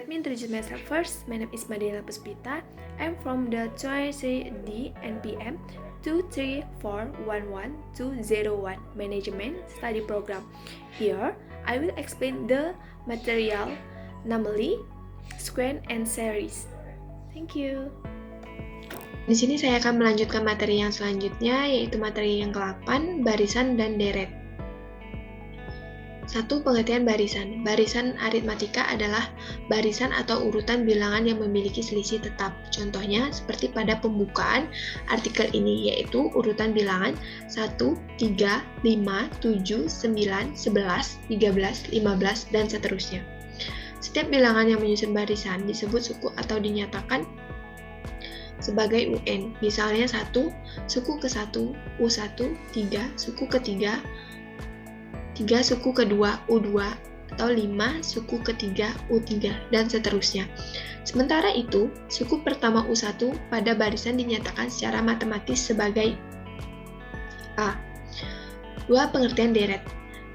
let me introduce myself first. My name is Madela Puspita. I'm from the COICD NPM 23411-201 Management Study Program. Here, I will explain the material, namely, sequence and series. Thank you. Di sini saya akan melanjutkan materi yang selanjutnya, yaitu materi yang ke-8, barisan dan deret. 1. Pengertian barisan. Barisan aritmatika adalah barisan atau urutan bilangan yang memiliki selisih tetap. Contohnya seperti pada pembukaan artikel ini, yaitu urutan bilangan 1, 3, 5, 7, 9, 11, 13, 15, dan seterusnya. Setiap bilangan yang menyusun barisan disebut suku atau dinyatakan sebagai UN. Misalnya 1, suku ke-1, U1, 3, suku ke-3, 3 suku kedua U2, atau 5 suku ketiga U3, dan seterusnya. Sementara itu, suku pertama U1 pada barisan dinyatakan secara matematis sebagai A. 2. Pengertian deret.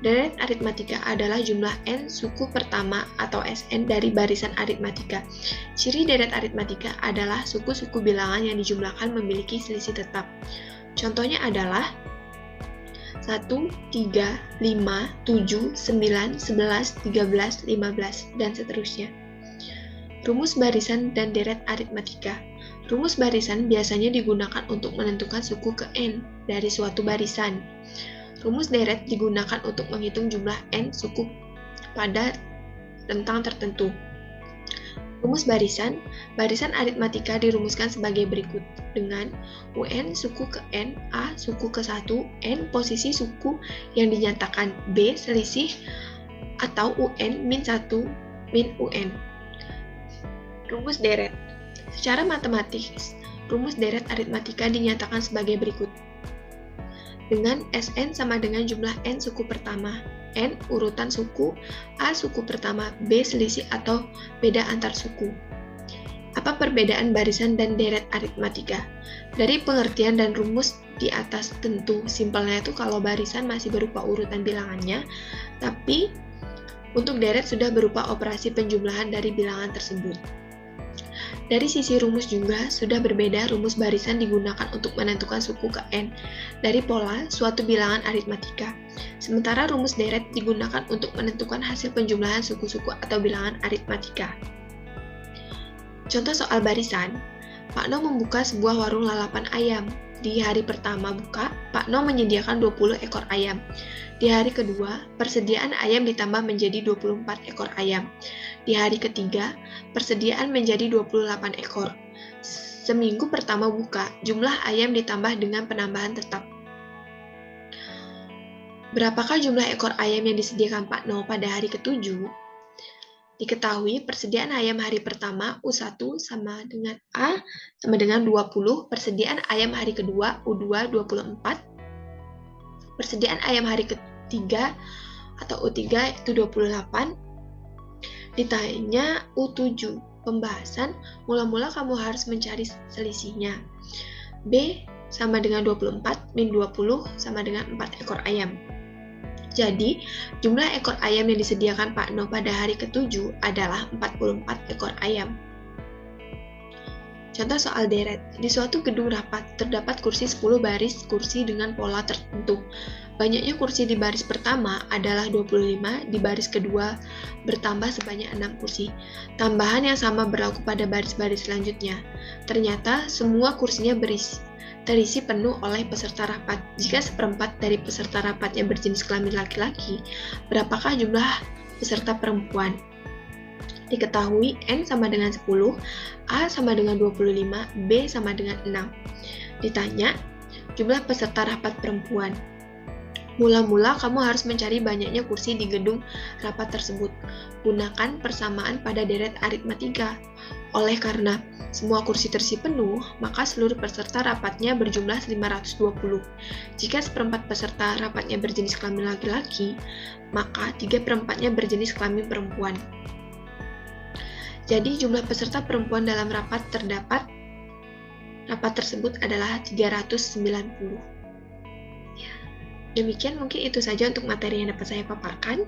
Deret aritmatika adalah jumlah n suku pertama atau Sn dari barisan aritmatika. Ciri deret aritmatika adalah suku-suku bilangan yang dijumlahkan memiliki selisih tetap. Contohnya adalah 1, 3, 5, 7, 9, 11, 13, 15, dan seterusnya. Rumus barisan dan deret aritmatika. Rumus barisan biasanya digunakan untuk menentukan suku ke n dari suatu barisan. Rumus deret digunakan untuk menghitung jumlah n suku pada rentang tertentu. Rumus barisan. Barisan aritmatika dirumuskan sebagai berikut dengan UN suku ke N, A suku ke 1, N posisi suku yang dinyatakan, B selisih atau UN min 1 min UN. Rumus deret. Secara matematis, rumus deret aritmatika dinyatakan sebagai berikut. Dengan Sn sama dengan jumlah n suku pertama, n urutan suku, A suku pertama, B selisih atau beda antar suku. Apa perbedaan barisan dan deret aritmatika? Dari pengertian dan rumus di atas tentu simpelnya itu kalau barisan masih berupa urutan bilangannya, tapi untuk deret sudah berupa operasi penjumlahan dari bilangan tersebut. Dari sisi rumus juga sudah berbeda. Rumus barisan digunakan untuk menentukan suku ke n dari pola suatu bilangan aritmatika. Sementara rumus deret digunakan untuk menentukan hasil penjumlahan suku-suku atau bilangan aritmatika. Contoh soal barisan, Pak No membuka sebuah warung lalapan ayam. Di hari pertama buka, Pak No menyediakan 20 ekor ayam. Di hari kedua, persediaan ayam ditambah menjadi 24 ekor ayam. Di hari ketiga, persediaan menjadi 28 ekor. Seminggu pertama buka, jumlah ayam ditambah dengan penambahan tetap. Berapakah jumlah ekor ayam yang disediakan Pak No pada hari ketujuh? Diketahui persediaan ayam hari pertama U1 sama dengan A sama dengan 20, persediaan ayam hari kedua U2 24, persediaan ayam hari ketiga atau U3 itu 28, ditanya U7. Pembahasan, mula-mula kamu harus mencari selisihnya. B sama dengan 24 min 20 sama dengan 4 ekor ayam. Jadi, jumlah ekor ayam yang disediakan Pak No pada hari ke-7 adalah 44 ekor ayam. Contoh soal deret. Di suatu gedung rapat, terdapat kursi 10 baris kursi dengan pola tertentu. Banyaknya kursi di baris pertama adalah 25, di baris kedua bertambah sebanyak 6 kursi. Tambahan yang sama berlaku pada baris-baris selanjutnya. Ternyata semua kursinya terisi penuh oleh peserta rapat. Jika seperempat dari peserta rapatnya berjenis kelamin laki-laki, berapakah jumlah peserta perempuan? Diketahui N sama dengan 10, A sama dengan 25, B sama dengan 6. Ditanya, jumlah peserta rapat perempuan. Mula-mula kamu harus mencari banyaknya kursi di gedung rapat tersebut. Gunakan persamaan pada deret aritmatika. Oleh karena semua kursi terisi penuh, maka seluruh peserta rapatnya berjumlah 520. Jika seperempat peserta rapatnya berjenis kelamin laki-laki, maka 3/4-nya berjenis kelamin perempuan. Jadi jumlah peserta perempuan dalam rapat tersebut adalah 390. Demikian mungkin itu saja untuk materi yang dapat saya paparkan.